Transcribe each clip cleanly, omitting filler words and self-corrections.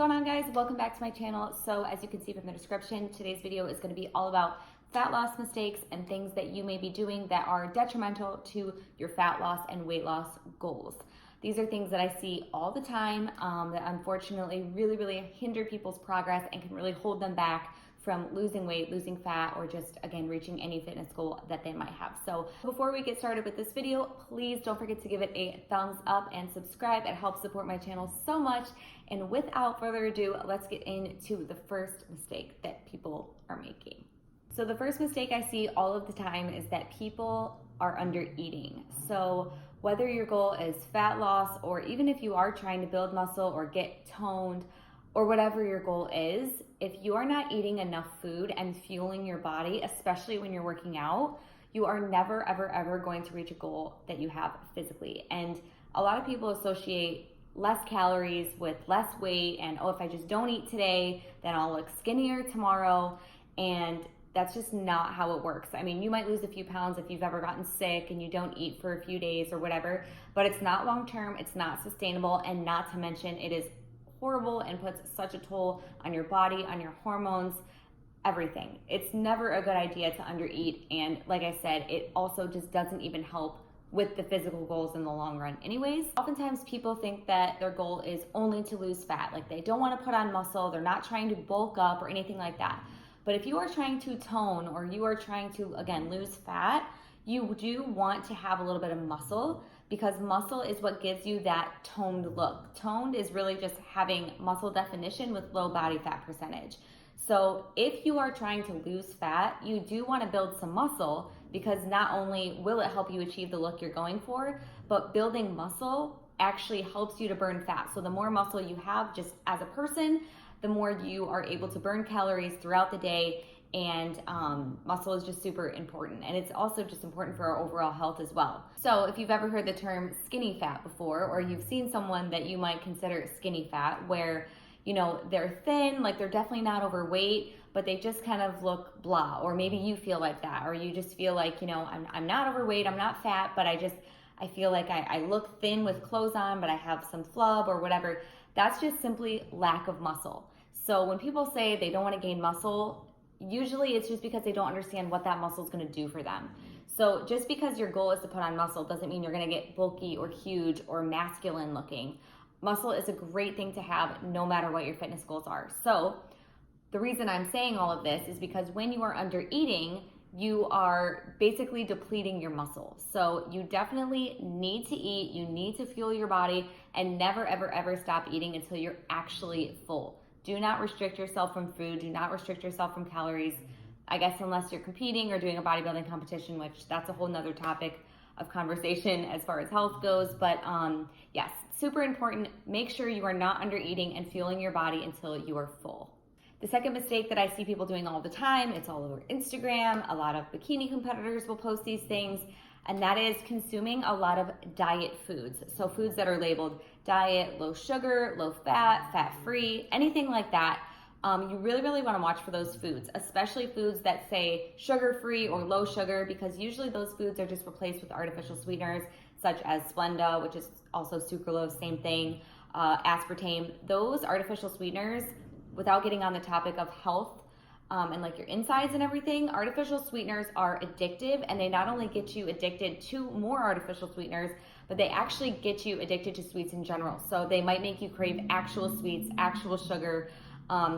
going on, guys? Welcome back to my channel. So as you can see from the description, today's video is going to be all about fat loss mistakes and things that you may be doing that are detrimental to your fat loss and weight loss goals. These are things that I see all the time that unfortunately really hinder people's progress and can really hold them back from losing weight, losing fat, or just, again, reaching any fitness goal that they might have. So before we get started with this video, please don't forget to give it a thumbs up and subscribe. It helps support my channel so much. And without further ado, let's get into the first mistake that people are making. So the first mistake I see all of the time is that people are under eating. So whether your goal is fat loss, or even if you are trying to build muscle or get toned, or whatever your goal is, if you are not eating enough food and fueling your body, especially when you're working out, you are never, ever going to reach a goal that you have physically. And a lot of people associate less calories with less weight, and oh, if I just don't eat today, then I'll look skinnier tomorrow. And that's just not how it works. I mean, you might lose a few pounds if you've ever gotten sick and you don't eat for a few days or whatever, but it's not long-term, it's not sustainable, and not to mention it is horrible and puts such a toll on your body, on your hormones, everything. It's never a good idea to undereat, and like I said, it also just doesn't even help with the physical goals in the long run anyways. Oftentimes people think that their goal is only to lose fat, like they don't want to put on muscle, they're not trying to bulk up or anything like that. But if you are trying to tone, or you are trying to, again, lose fat, you do want to have a little bit of muscle, because muscle is what gives you that toned look. Toned is really just having muscle definition with low body fat percentage. So if you are trying to lose fat, you do want to build some muscle, because not only will it help you achieve the look you're going for, but building muscle actually helps you to burn fat. So the more muscle you have just as a person, the more you are able to burn calories throughout the day. And muscle is just super important, and it's also just important for our overall health as well. So if you've ever heard the term skinny fat before, or you've seen someone that you might consider skinny fat, where, you know, they're thin, like they're definitely not overweight, but they just kind of look blah, or maybe you feel like that, or you just feel like, you know, I'm not overweight, I'm not fat, but I feel like I look thin with clothes on, but I have some flub or whatever. That's just simply lack of muscle. So when people say they don't want to gain muscle, usually it's just because they don't understand what that muscle is going to do for them. So just because your goal is to put on muscle doesn't mean you're going to get bulky or huge or masculine looking. Muscle is a great thing to have no matter what your fitness goals are. So the reason I'm saying all of this is because when you are under eating, you are basically depleting your muscle. So you definitely need to eat, you need to fuel your body, and never ever stop eating until you're actually full. Do not restrict yourself from food. Do not restrict yourself from calories. I guess unless you're competing or doing a bodybuilding competition, which that's a whole nother topic of conversation as far as health goes. But yes, super important. Make sure you are not under eating and fueling your body until you are full. The second mistake that I see people doing all the time, it's all over Instagram. A lot of bikini competitors will post these things, and that is consuming a lot of diet foods. So foods that are labeled diet, low sugar, low fat, fat-free, anything like that. You really want to watch for those foods, especially foods that say sugar-free or low sugar, because usually those foods are just replaced with artificial sweeteners, such as Splenda, which is also sucralose, same thing, aspartame. Those artificial sweeteners, without getting on the topic of health, and like your insides and everything, artificial sweeteners are addictive, and they not only get you addicted to more artificial sweeteners, but they actually get you addicted to sweets in general. So they might make you crave actual sweets, actual sugar,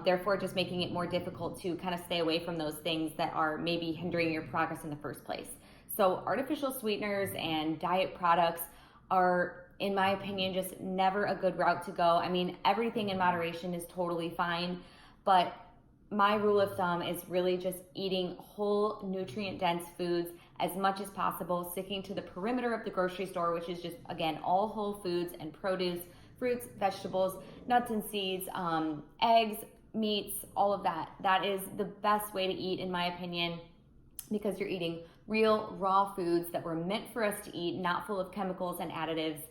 therefore just making it more difficult to kind of stay away from those things that are maybe hindering your progress in the first place. So artificial sweeteners and diet products are, in my opinion, just never a good route to go. I mean, everything in moderation is totally fine, but my rule of thumb is really just eating whole, nutrient-dense foods as much as possible, sticking to the perimeter of the grocery store, which is just, again, all whole foods and produce, fruits, vegetables, nuts and seeds, eggs, meats, all of that. That is the best way to eat, in my opinion, because you're eating real, raw foods that were meant for us to eat, not full of chemicals and additives.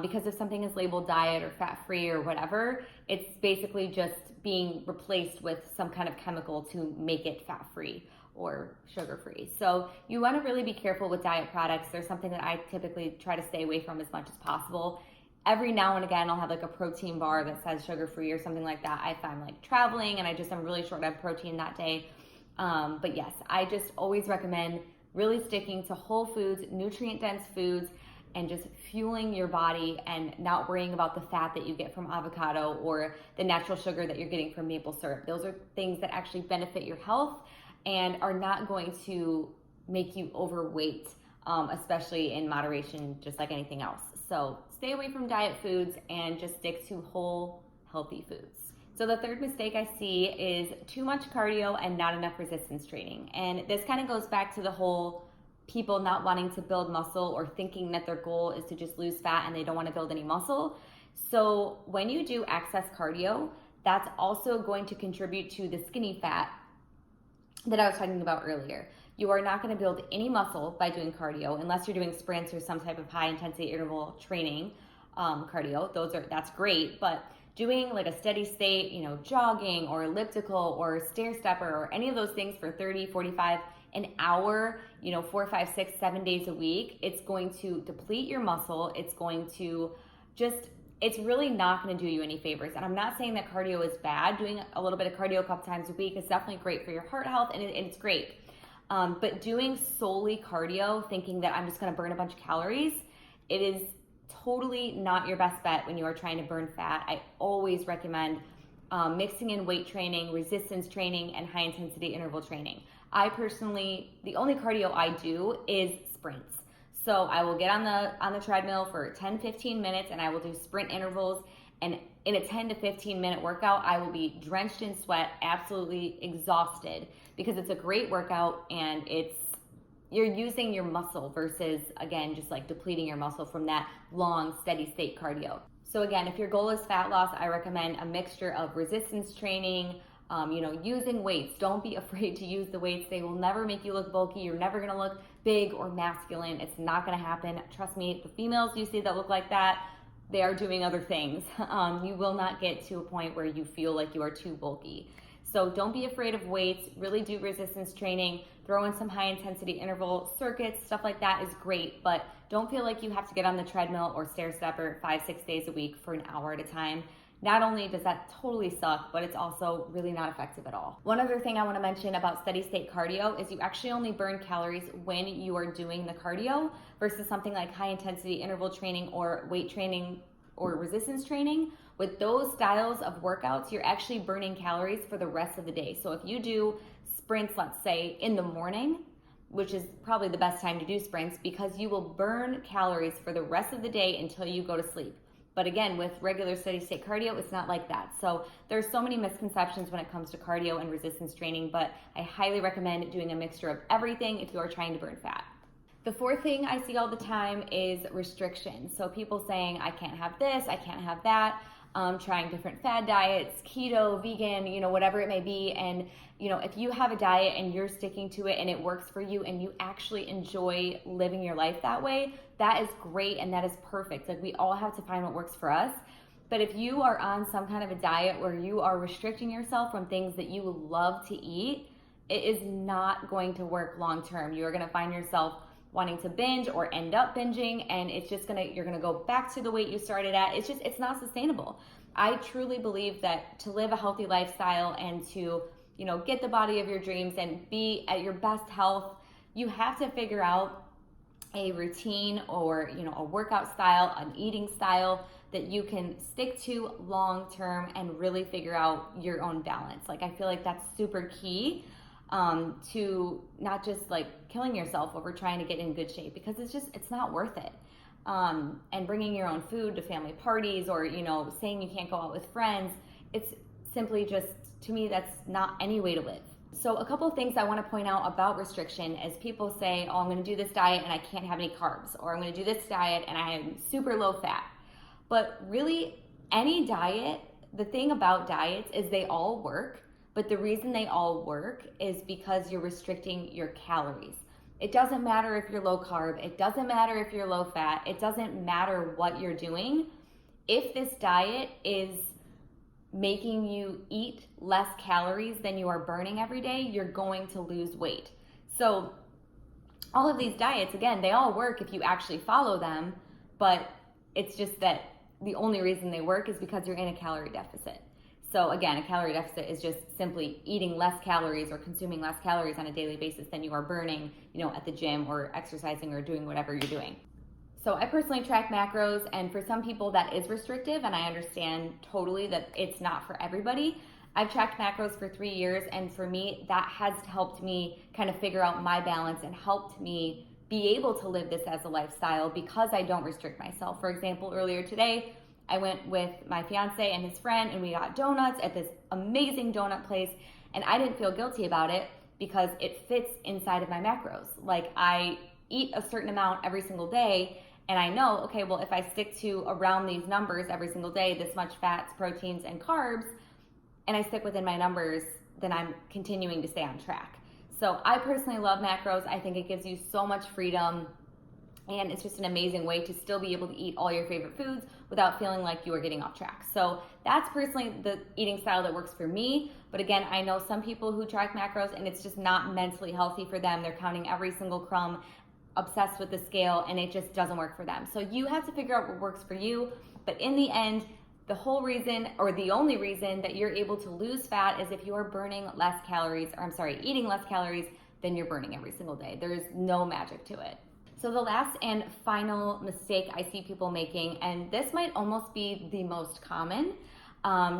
Because if something is labeled diet or fat-free or whatever, it's basically just being replaced with some kind of chemical to make it fat-free or sugar-free. So you want to really be careful with diet products. There's something that I typically try to stay away from as much as possible. every now and again, I'll have like a protein bar that says sugar-free or something like that if I'm like traveling and I'm really short on protein that day. But yes, I just always recommend really sticking to whole foods, nutrient-dense foods, and just fueling your body and not worrying about the fat that you get from avocado or the natural sugar that you're getting from maple syrup. Those are things that actually benefit your health and are not going to make you overweight, especially in moderation, just like anything else. So stay away from diet foods and just stick to whole, healthy foods. So the third mistake I see is too much cardio and not enough resistance training. And this kind of goes back to the whole people not wanting to build muscle or thinking that their goal is to just lose fat and they don't want to build any muscle. So when you do excess cardio, that's also going to contribute to the skinny fat that I was talking about earlier. You are not going to build any muscle by doing cardio unless you're doing sprints or some type of high intensity interval training cardio. That's great, but doing like a steady state, jogging or elliptical or stair stepper or any of those things for 30, 45, an hour, 4, 5, 6, 7 days a week, it's going to deplete your muscle. It's going to it's really not going to do you any favors. And I'm not saying that cardio is bad. Doing a little bit of cardio a couple times a week is definitely great for your heart health, and it's great. But doing solely cardio, thinking that I'm just going to burn a bunch of calories, it is totally not your best bet when you are trying to burn fat. I always recommend mixing in weight training, resistance training, and high intensity interval training. I personally, the only cardio I do is sprints. So I will get on the treadmill for 10, 15 minutes and I will do sprint intervals. And in a 10 to 15 minute workout, I will be drenched in sweat, absolutely exhausted, because it's a great workout and you're using your muscle versus, again, just like depleting your muscle from that long, steady state cardio. So again, if your goal is fat loss, I recommend a mixture of resistance training, using weights. Don't be afraid to use the weights. They will never make you look bulky. You're never going to look big or masculine. It's not going to happen. Trust me, the females you see that look like that, they are doing other things. You will not get to a point where you feel like you are too bulky. So don't be afraid of weights. Really do resistance training. Throw in some high intensity interval circuits. Stuff like that is great, but don't feel like you have to get on the treadmill or stair stepper 5, 6 days a week for an hour at a time. Not only does that totally suck, but it's also really not effective at all. One other thing I want to mention about steady state cardio is you actually only burn calories when you are doing the cardio versus something like high intensity interval training or weight training or resistance training. With those styles of workouts, you're actually burning calories for the rest of the day. So if you do sprints, let's say in the morning, which is probably the best time to do sprints, because you will burn calories for the rest of the day until you go to sleep. But again, with regular steady state cardio, it's not like that. So there's so many misconceptions when it comes to cardio and resistance training, but I highly recommend doing a mixture of everything if you are trying to burn fat. The fourth thing I see all the time is restrictions. So people saying, I can't have this, I can't have that, trying different fad diets, keto, vegan, whatever it may be. And, if you have a diet and you're sticking to it and it works for you and you actually enjoy living your life that way, that is great and that is perfect. Like, we all have to find what works for us. But if you are on some kind of a diet where you are restricting yourself from things that you love to eat, it is not going to work long term. You are going to find yourself wanting to binge or end up binging, and you're gonna go back to the weight you started at. It's not sustainable. I truly believe that to live a healthy lifestyle and to, get the body of your dreams and be at your best health, you have to figure out a routine or, a workout style, an eating style that you can stick to long term and really figure out your own balance. Like, I feel like that's super key. To not just like killing yourself over trying to get in good shape, because it's not worth it. And bringing your own food to family parties or, saying you can't go out with friends, it's simply just, to me, that's not any way to live. So a couple of things I want to point out about restriction is people say, oh, I'm going to do this diet and I can't have any carbs, or I'm going to do this diet and I am super low fat. But really, any diet, the thing about diets is they all work. But the reason they all work is because you're restricting your calories. It doesn't matter if you're low carb. It doesn't matter if you're low fat. It doesn't matter what you're doing. If this diet is making you eat less calories than you are burning every day, you're going to lose weight. So all of these diets, again, they all work if you actually follow them, but it's just that the only reason they work is because you're in a calorie deficit. So again, a calorie deficit is just simply eating less calories or consuming less calories on a daily basis than you are burning, at the gym or exercising or doing whatever you're doing. So I personally track macros, and for some people that is restrictive, and I understand totally that it's not for everybody. I've tracked macros for 3 years, and for me, that has helped me kind of figure out my balance and helped me be able to live this as a lifestyle because I don't restrict myself. For example, earlier today, I went with my fiance and his friend, and we got donuts at this amazing donut place, and I didn't feel guilty about it because it fits inside of my macros. Like, I eat a certain amount every single day, and I know, okay, well, if I stick to around these numbers every single day, this much fats, proteins, and carbs, and I stick within my numbers, then I'm continuing to stay on track. So I personally love macros. I think it gives you so much freedom, and it's just an amazing way to still be able to eat all your favorite foods without feeling like you are getting off track. So that's personally the eating style that works for me. But again, I know some people who track macros and it's just not mentally healthy for them. They're counting every single crumb, obsessed with the scale, and it just doesn't work for them. So you have to figure out what works for you. But in the end, the whole reason, or the only reason that you're able to lose fat is if you are burning less calories, eating less calories than you're burning every single day. There is no magic to it. So the last and final mistake I see people making, and this might almost be the most common,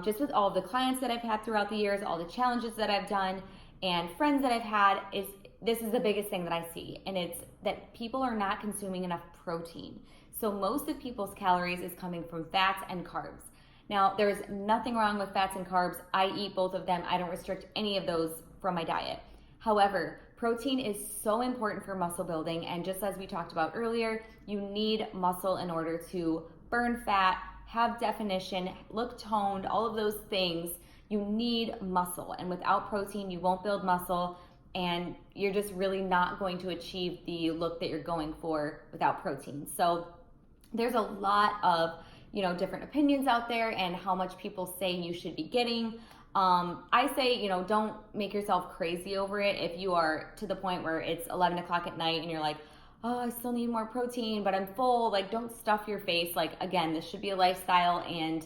just with all of the clients that I've had throughout the years, all the challenges that I've done, and friends that I've had, is this is the biggest thing that I see, and it's that people are not consuming enough protein. So most of people's calories is coming from fats and carbs. Now, there's nothing wrong with fats and carbs. I eat both of them. I don't restrict any of those from my diet. However, protein is so important for muscle building, and just as we talked about earlier, you need muscle in order to burn fat, have definition, look toned, all of those things. You need muscle, and without protein, you won't build muscle, and you're just really not going to achieve the look that you're going for without protein. So there's a lot of different opinions out there and how much people say you should be getting. I say, don't make yourself crazy over it. If you are to the point where it's 11 o'clock at night and you're like, oh, I still need more protein, but I'm full, like, don't stuff your face. Like, again, this should be a lifestyle, and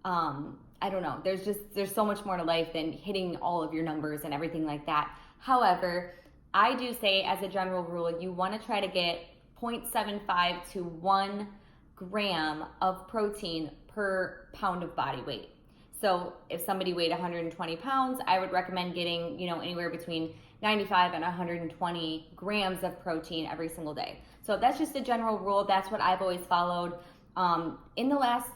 I don't know, there's so much more to life than hitting all of your numbers and everything like that. However, I do say, as a general rule, you want to try to get 0.75 to 1 gram of protein per pound of body weight. So if somebody weighed 120 pounds, I would recommend getting, anywhere between 95 and 120 grams of protein every single day. So that's just a general rule. That's what I've always followed. In the last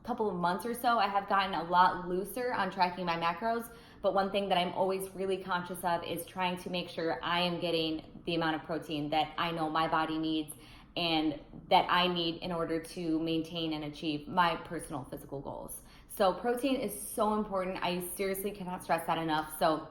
couple of months or so, I have gotten a lot looser on tracking my macros. But one thing that I'm always really conscious of is trying to make sure I am getting the amount of protein that I know my body needs and that I need in order to maintain and achieve my personal physical goals. So protein is so important. I seriously cannot stress that enough. So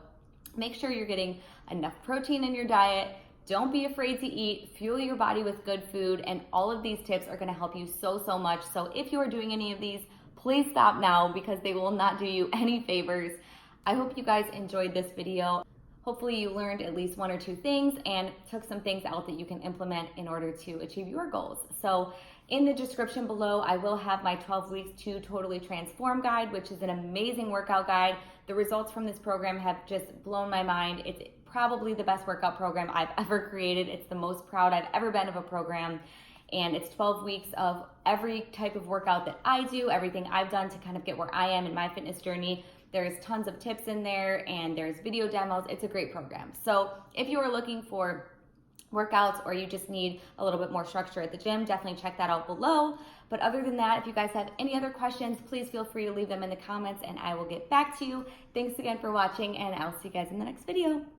make sure you're getting enough protein in your diet. Don't be afraid to eat. Fuel your body with good food. And all of these tips are going to help you so much. So if you are doing any of these, please stop now because they will not do you any favors. I hope you guys enjoyed this video. Hopefully you learned at least 1 or 2 things and took some things out that you can implement in order to achieve your goals. So in the description below, I will have my 12 weeks to totally transform guide, which is an amazing workout guide. The results from this program have just blown my mind. It's probably the best workout program I've ever created. It's the most proud I've ever been of a program. And it's 12 weeks of every type of workout that I do, everything I've done to kind of get where I am in my fitness journey. There's tons of tips in there and there's video demos. It's a great program. So if you are looking for workouts or you just need a little bit more structure at the gym, definitely check that out below. But other than that, if you guys have any other questions, please feel free to leave them in the comments and I will get back to you. Thanks again for watching, and I'll see you guys in the next video.